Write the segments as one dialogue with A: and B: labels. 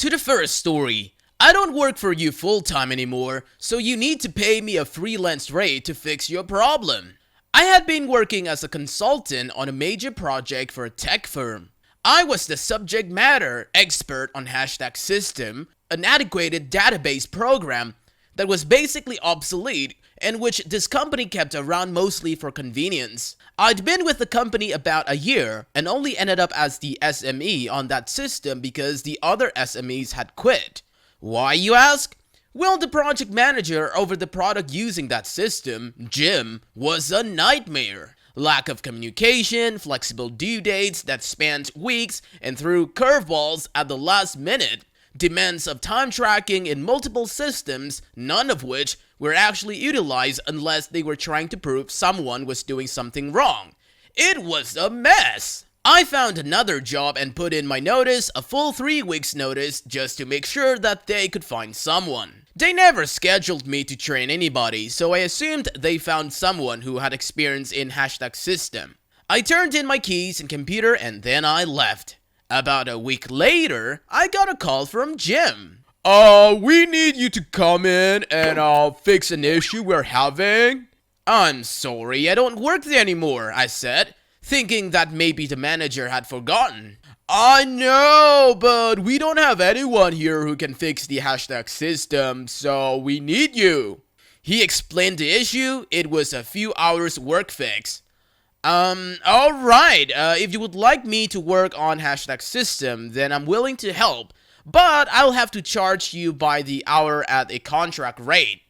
A: To the first story. I don't work for you full-time anymore, so you need to pay me a freelance rate to fix your problem. I had been working as a consultant on a major project for a tech firm. I was the subject matter expert on hashtag system, an antiquated database program that was basically obsolete and which this company kept around mostly for convenience. I'd been with the company about a year and only ended up as the SME on that system because the other SMEs had quit. Why, you ask? Well, the project manager over the product using that system, Jim, was a nightmare. Lack of communication, flexible due dates that spanned weeks, and threw curveballs at the last minute. Demands of time tracking in multiple systems, none of which were actually utilized unless they were trying to prove someone was doing something wrong. It was a mess! I found another job and put in my notice, a full 3 weeks notice, just to make sure that they could find someone. They never scheduled me to train anybody, so I assumed they found someone who had experience in hashtag system. I turned in my keys and computer and then I left. About a week later, I got a call from Jim.
B: We need you to come in and fix an issue we're having.
A: I'm sorry, I don't work there anymore, I said, thinking that maybe the manager had forgotten.
B: I know, but we don't have anyone here who can fix the hashtag system, so we need you.
A: He explained the issue. It was a few hours work fix. Alright, if you would like me to work on hashtag system, then I'm willing to help, but I'll have to charge you by the hour at a contract rate.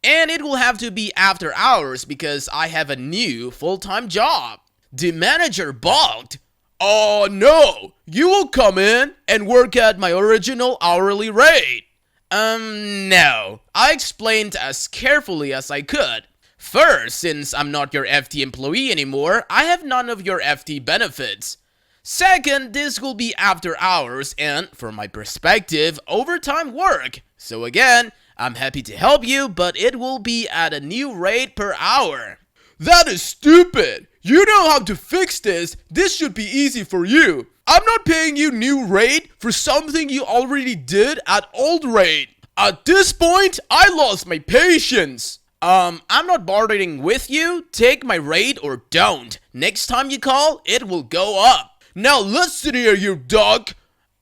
A: And it will have to be after hours because I have a new full-time job. The manager balked.
B: Oh no, you will come in and work at my original hourly rate.
A: No. I explained as carefully as I could. First, since I'm not your FT employee anymore, I have none of your FT benefits. Second, this will be after hours and, from my perspective, overtime work. So again, I'm happy to help you, but it will be at a new rate per hour.
B: That is stupid! You know how to fix this. This should be easy for you. I'm not paying you new rate for something you already did at old rate. At this point, I lost my patience.
A: I'm not bartering with you. Take my rate or don't. Next time you call, it will go up.
B: Now listen here, you dog.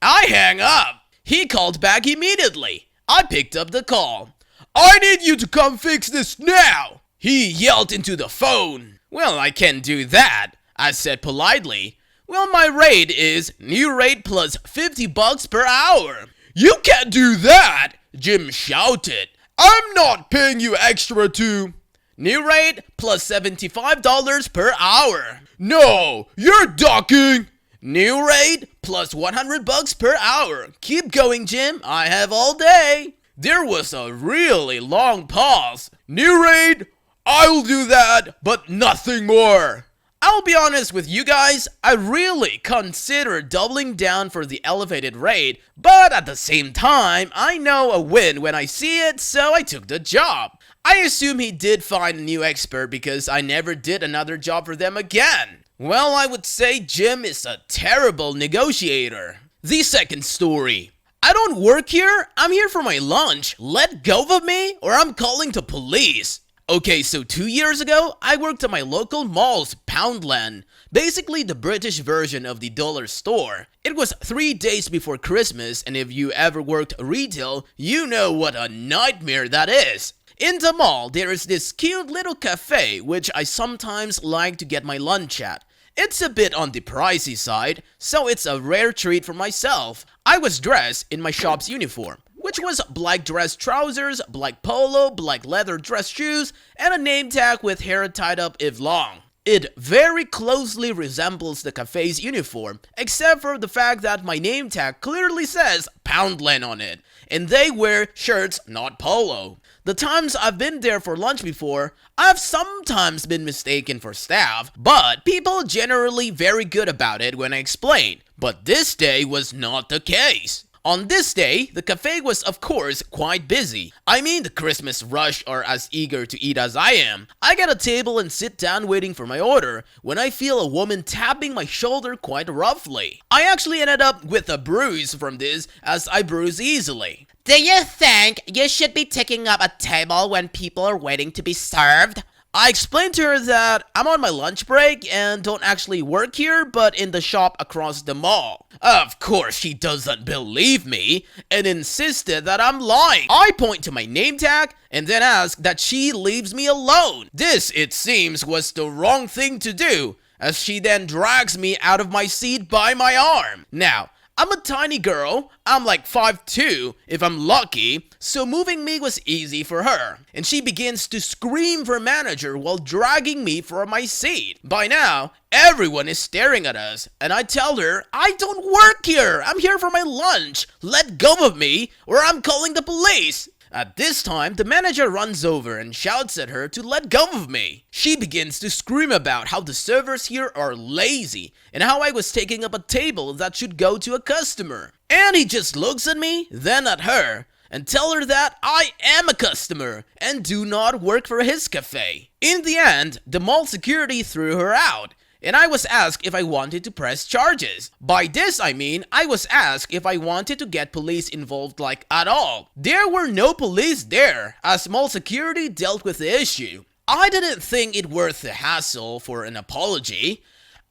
A: I hang up. He called back immediately. I picked up the call.
B: I need you to come fix this now.
A: He yelled into the phone. Well, I can't do that, I said politely. Well, my rate is new rate plus $50 per hour.
B: You can't do that, Jim shouted. I'm not paying you extra to...
A: New rate plus $75 per hour.
B: No, you're ducking.
A: New rate plus $100 per hour. Keep going, Jim. I have all day. There was a really long pause.
B: New rate? I'll do that, but nothing more.
A: I'll be honest with you guys, I really considered doubling down for the elevated rate, but at the same time, I know a win when I see it, so I took the job. I assume he did find a new expert because I never did another job for them again. Well, I would say Jim is a terrible negotiator. The second story. I don't work here, I'm here for my lunch. Let go of me or I'm calling the police. Okay, so 2 years ago, I worked at my local mall's Poundland, basically the British version of the dollar store. It was 3 days before Christmas, and if you ever worked retail, you know what a nightmare that is. In the mall, there is this cute little cafe, which I sometimes like to get my lunch at. It's a bit on the pricey side, so it's a rare treat for myself. I was dressed in my shop's uniform, which was black dress trousers, black polo, black leather dress shoes, and a name tag with hair tied up if long. It very closely resembles the cafe's uniform, except for the fact that my name tag clearly says Poundland on it, and they wear shirts, not polo. The times I've been there for lunch before, I've sometimes been mistaken for staff, but people generally very good about it when I explain. But this day was not the case. On this day, the cafe was of course quite busy. I mean, the Christmas rush are as eager to eat as I am. I get a table and sit down waiting for my order when I feel a woman tapping my shoulder quite roughly. I actually ended up with a bruise from this, as I bruise easily.
C: Do you think you should be taking up a table when people are waiting to be served?
A: I explained to her that I'm on my lunch break and don't actually work here, but in the shop across the mall. Of course, she doesn't believe me and insisted that I'm lying. I point to my name tag and then ask that she leaves me alone. This, it seems, was the wrong thing to do, as she then drags me out of my seat by my arm. Now, I'm a tiny girl, I'm like 5'2" if I'm lucky, so moving me was easy for her. And she begins to scream for manager while dragging me from my seat. By now, everyone is staring at us, and I tell her, I don't work here, I'm here for my lunch, let go of me or I'm calling the police. At this time, the manager runs over and shouts at her to let go of me. She begins to scream about how the servers here are lazy and how I was taking up a table that should go to a customer. And he just looks at me, then at her, and tell her that I am a customer and do not work for his cafe. In the end, the mall security threw her out, and I was asked if I wanted to press charges. By this I mean, I was asked if I wanted to get police involved like at all. There were no police there, as mall security dealt with the issue. I didn't think it worth the hassle for an apology.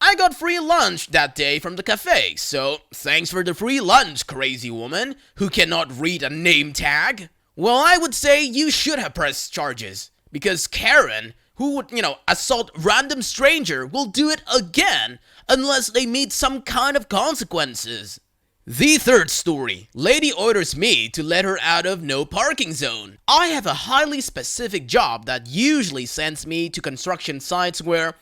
A: I got free lunch that day from the cafe, so thanks for the free lunch, crazy woman who cannot read a name tag. Well, I would say you should have pressed charges, because Karen, who would, assault random stranger, will do it again unless they meet some kind of consequences. The third story. Lady orders me to let her out of no parking zone. I have a highly specific job that usually sends me to construction sites where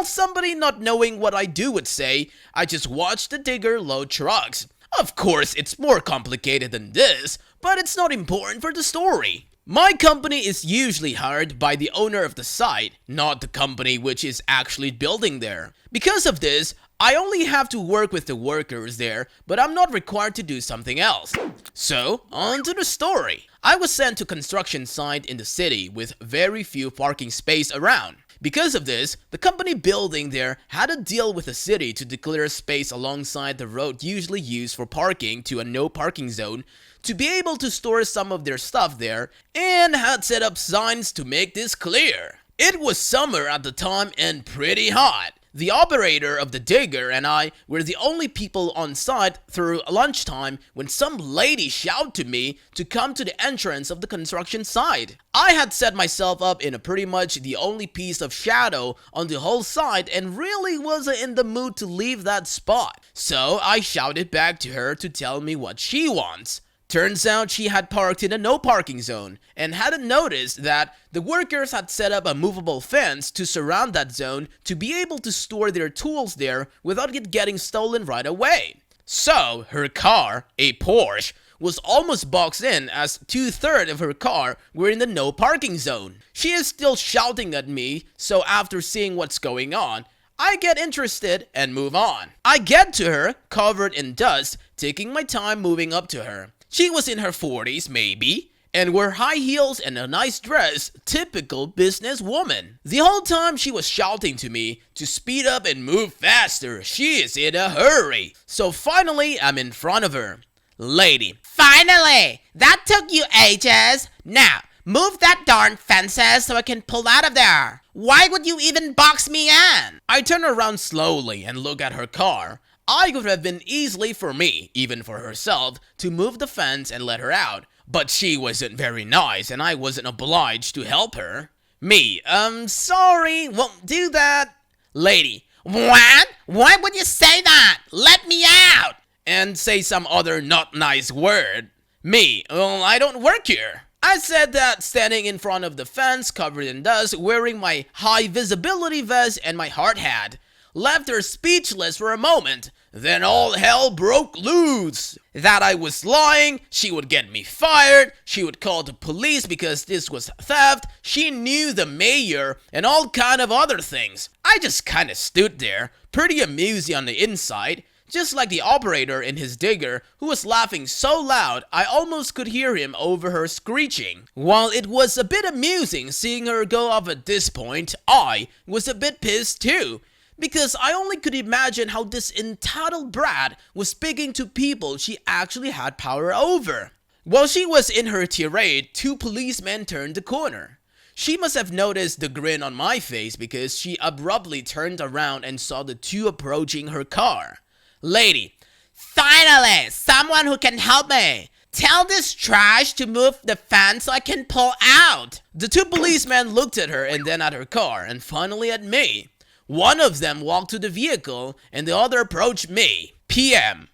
A: somebody not knowing what I do would say, I just watch the digger load trucks. Of course, it's more complicated than this, but it's not important for the story. My company is usually hired by the owner of the site, not the company which is actually building there. Because of this, I only have to work with the workers there, but I'm not required to do something else. So, on to the story. I was sent to construction site in the city with very few parking space around. Because of this, the company building there had a deal with the city to declare space alongside the road usually used for parking to a no parking zone to be able to store some of their stuff there, and had set up signs to make this clear. It was summer at the time and pretty hot. The operator of the digger and I were the only people on site through lunchtime when some lady shouted to me to come to the entrance of the construction site. I had set myself up in a pretty much the only piece of shadow on the whole site and really wasn't in the mood to leave that spot. So I shouted back to her to tell me what she wants. Turns out she had parked in a no parking zone and hadn't noticed that the workers had set up a movable fence to surround that zone to be able to store their tools there without it getting stolen right away. So her car, a Porsche, was almost boxed in as 2/3 of her car were in the no parking zone. She is still shouting at me, so after seeing what's going on, I get interested and move on. I get to her, covered in dust, taking my time moving up to her. She was in her 40s, maybe, and wore high heels and a nice dress, typical business woman. The whole time she was shouting to me to speed up and move faster. She is in a hurry. So finally, I'm in front of her. Lady.
C: Finally! That took you ages. Now, move that darn fences so I can pull out of there. Why would you even box me in?
A: I turn around slowly and look at her car. I could have been easily for me, even for herself, to move the fence and let her out. But she wasn't very nice and I wasn't obliged to help her. Me, sorry, won't do that. Lady.
C: What? Why would you say that? Let me out!
A: And say some other not nice word. Me, well, I don't work here. I said that standing in front of the fence covered in dust, wearing my high visibility vest and my hard hat. Left her speechless for a moment. Then all hell broke loose. That I was lying, she would get me fired, she would call the police because this was theft, she knew the mayor, and all kind of other things. I just kinda stood there, pretty amusing on the inside, just like the operator in his digger, who was laughing so loud I almost could hear him over her screeching. While it was a bit amusing seeing her go off at this point, I was a bit pissed too, because I only could imagine how this entitled brat was speaking to people she actually had power over. While she was in her tirade, two policemen turned the corner. She must have noticed the grin on my face because she abruptly turned around and saw the two approaching her car. Lady,
C: Finally, someone who can help me. Tell this trash to move the fence so I can pull out.
A: the two policemen looked at her and then at her car and finally at me. One of them walked to the vehicle and the other approached me. PM,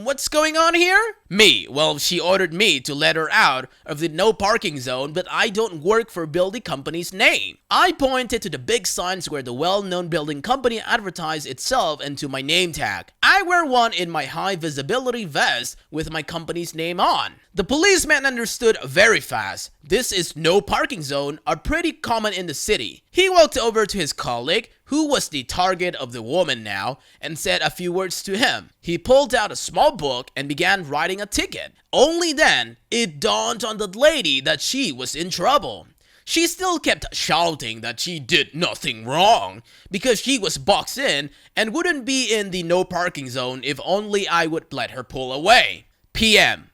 A: what's going on here? Me, well, she ordered me to let her out of the no parking zone, but I don't work for building company's name. I pointed to the big signs where the well-known building company advertised itself and to my name tag. I wear one in my high visibility vest with my company's name on. The policeman understood very fast. This is no parking zone are pretty common in the city. He walked over to his colleague, who was the target of the woman now, and said a few words to him. He pulled out a small book and began writing a ticket. Only then, it dawned on the lady that she was in trouble. She still kept shouting that she did nothing wrong because she was boxed in and wouldn't be in the no parking zone if only I would let her pull away. PM,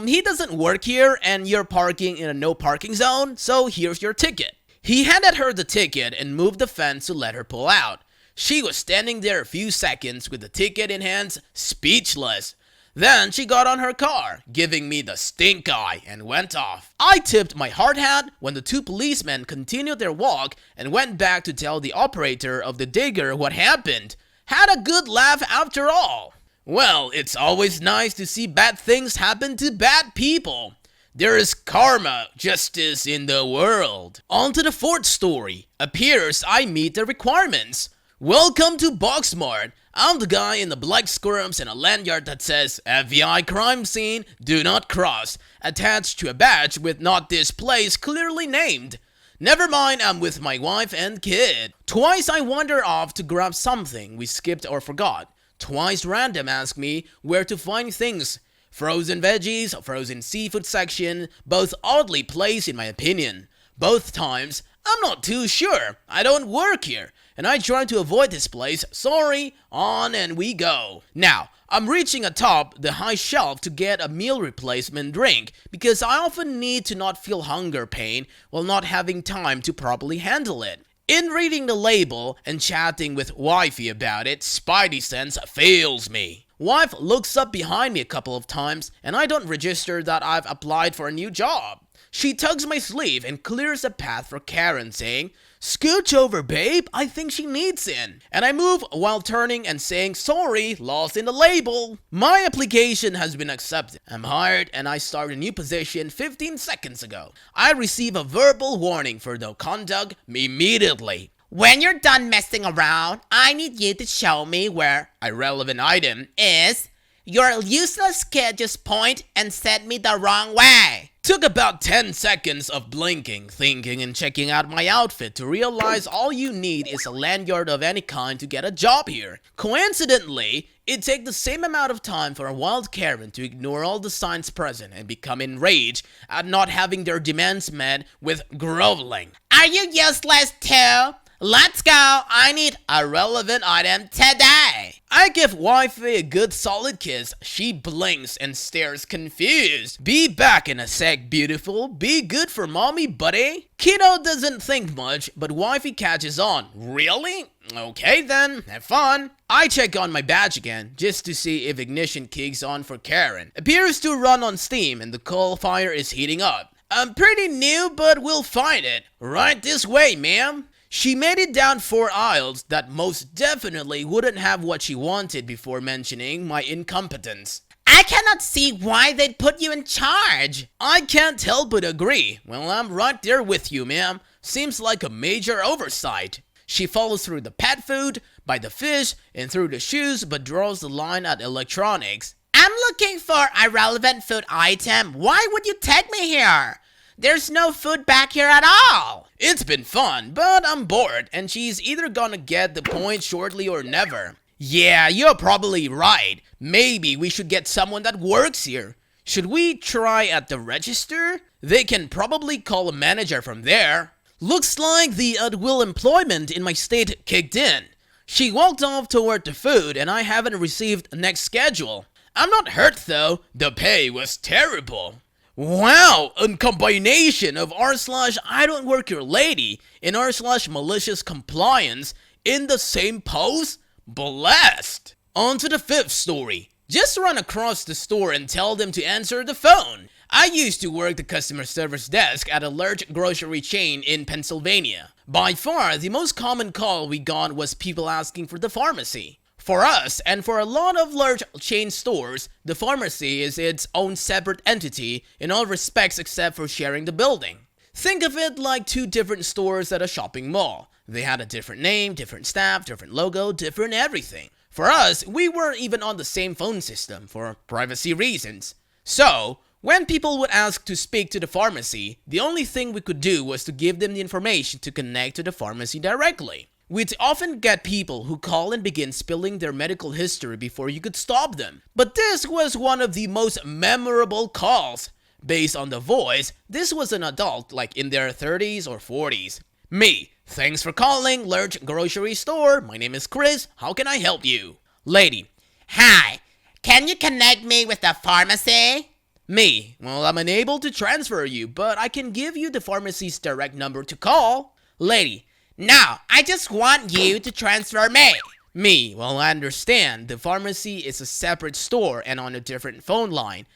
A: he doesn't work here and you're parking in a no parking zone, so here's your ticket. He handed her the ticket and moved the fence to let her pull out. She was standing there a few seconds with the ticket in hands, speechless. Then she got on her car, giving me the stink eye, and went off. I tipped my hard hat when the two policemen continued their walk and went back to tell the operator of the digger what happened. Had a good laugh after all. Well, it's always nice to see bad things happen to bad people. There is karma, justice in the world. On to the fourth story. Appears I meet the requirements. Welcome to Boxmart. I'm the guy in the black skirts and a lanyard that says FBI crime scene, do not cross, attached to a badge with not this place clearly named. Never mind, I'm with my wife and kid. Twice I wander off to grab something we skipped or forgot. Twice random ask me where to find things. Frozen veggies, frozen seafood section, both oddly placed in my opinion. Both times, I'm not too sure. I don't work here, and I try to avoid this place. Sorry, on and we go. Now, I'm reaching atop the high shelf to get a meal replacement drink because I often need to not feel hunger pain while not having time to properly handle it. In reading the label and chatting with wifey about it, spidey sense fails me. Wife looks up behind me a couple of times and I don't register that I've applied for a new job. She tugs my sleeve and clears a path for Karen, saying, "Scooch over, babe, I think she needs in." And I move while turning and saying, "Sorry, lost in the label." My application has been accepted. I'm hired and I start a new position 15 seconds ago. I receive a verbal warning for no conduct immediately.
C: When you're done messing around, I need you to show me where
A: Irrelevant item.
C: is. Your useless kid just point and sent me the wrong way.
A: Took about 10 seconds of blinking, thinking, and checking out my outfit to realize all you need is a lanyard of any kind to get a job here. Coincidentally, it takes the same amount of time for a wild Karen to ignore all the signs present and become enraged at not having their demands met with groveling.
C: Are you useless too? Let's go. I need a relevant item today.
A: I give wifey a good solid kiss. She blinks and stares confused. Be back in a sec, beautiful. Be good for mommy, buddy. Kiddo doesn't think much, but wifey catches on. Really? Okay then, have fun. I check on my badge again, just to see if ignition kicks on for Karen. Appears to run on steam and the coal fire is heating up. I'm pretty new, but we'll find it. Right this way, ma'am. She made it down 4 aisles that most definitely wouldn't have what she wanted before mentioning my incompetence.
C: I cannot see why they'd put you in charge.
A: I can't help but agree. Well, I'm right there with you, ma'am. Seems like a major oversight. She follows through the pet food, by the fish, and through the shoes, but draws the line at electronics.
C: I'm looking for a relevant food item. Why would you take me here? There's no food back here at all.
A: It's been fun, but I'm bored, and she's either gonna get the point shortly or never. Yeah, you're probably right. Maybe we should get someone that works here. Should we try at the register? They can probably call a manager from there. Looks like the at-will employment in my state kicked in. She walked off toward the food and I haven't received a next schedule. I'm not hurt though, the pay was terrible. Wow, a combination of r/I don't work your lady and r/malicious compliance in the same post? Blessed! On to the fifth story. Just run across the store and tell them to answer the phone. I used to work the customer service desk at a large grocery chain in Pennsylvania. By far, the most common call we got was people asking for the pharmacy. For us, and for a lot of large chain stores, the pharmacy is its own separate entity in all respects except for sharing the building. Think of it like two different stores at a shopping mall. They had a different name, different staff, different logo, different everything. For us, we weren't even on the same phone system for privacy reasons. So, when people would ask to speak to the pharmacy, the only thing we could do was to give them the information to connect to the pharmacy directly. We'd often get people who call and begin spilling their medical history before you could stop them. But this was one of the most memorable calls. Based on the voice, this was an adult like in their 30s or 40s. Me, thanks for calling large grocery store. My name is Chris. How can I help you? Lady,
C: Hi, can you connect me with the pharmacy?
A: me, well, I'm unable to transfer you, but I can give you the pharmacy's direct number to call.
C: Lady, no, I just want you to transfer me.
A: Me, well, I understand. The pharmacy is a separate store and on a different phone line.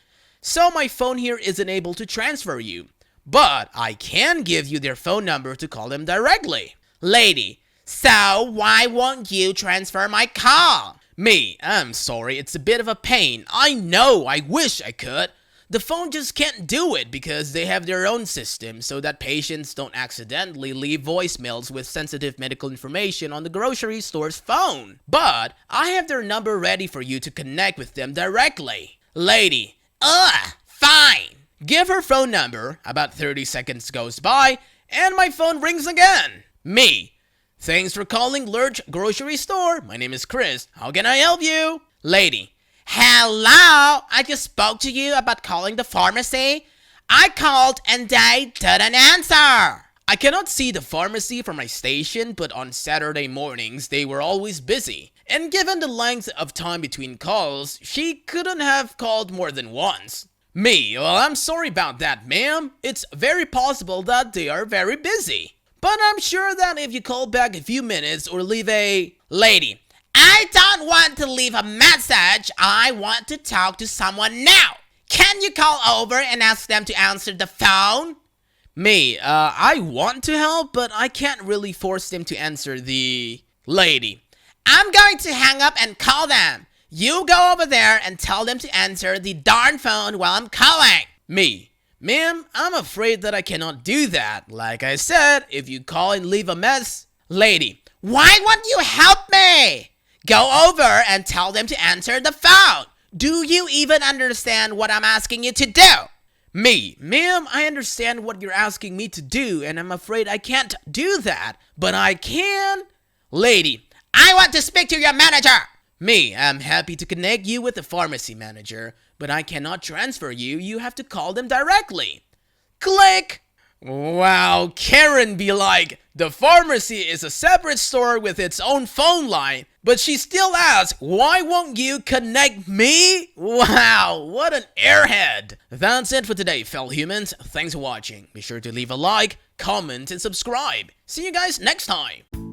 A: So my phone here isn't able to transfer you. But I can give you their phone number to call them directly.
C: Lady, so why won't you transfer my call?
A: Me, I'm sorry, it's a bit of a pain. I know, I wish I could. The phone just can't do it because they have their own system so that patients don't accidentally leave voicemails with sensitive medical information on the grocery store's phone. But I have their number ready for you to connect with them directly. Lady,
C: Fine.
A: give her phone number, about 30 seconds goes by, and my phone rings again. Me, thanks for calling large grocery store. My name is Chris. How can I help you? Lady,
C: Hello, I just spoke to you about calling the pharmacy. I called and they didn't answer.
A: I cannot see the pharmacy from my station, but on Saturday mornings they were always busy. And given the length of time between calls, she couldn't have called more than once. Me, well, I'm sorry about that, ma'am. It's very possible that they are very busy. But I'm sure that if you call back a few minutes or leave a...
C: Lady, I don't want to leave a message. I want to talk to someone now. Can you call over and ask them to answer the phone?
A: Me, I want to help, but I can't really force them to answer the... Lady,
C: I'm going to hang up and call them. You go over there and tell them to answer the darn phone while I'm calling.
A: Me, ma'am, I'm afraid that I cannot do that. Like I said, if you call and leave a mess...
C: Lady, why won't you help me? Go over and tell them to answer the phone. Do you even understand what I'm asking you to do?
A: Me, ma'am, I understand what you're asking me to do, and I'm afraid I can't do that, but I can.
C: Lady, I want to speak to your manager.
A: Me, I'm happy to connect you with the pharmacy manager, but I cannot transfer you. You have to call them directly. Click. Wow, Karen be like, the pharmacy is a separate store with its own phone line, but she still asks, why won't you connect me? Wow, what an airhead. That's it for today, fellow humans. Thanks for watching. Be sure to leave a like, comment, and subscribe. See you guys next time.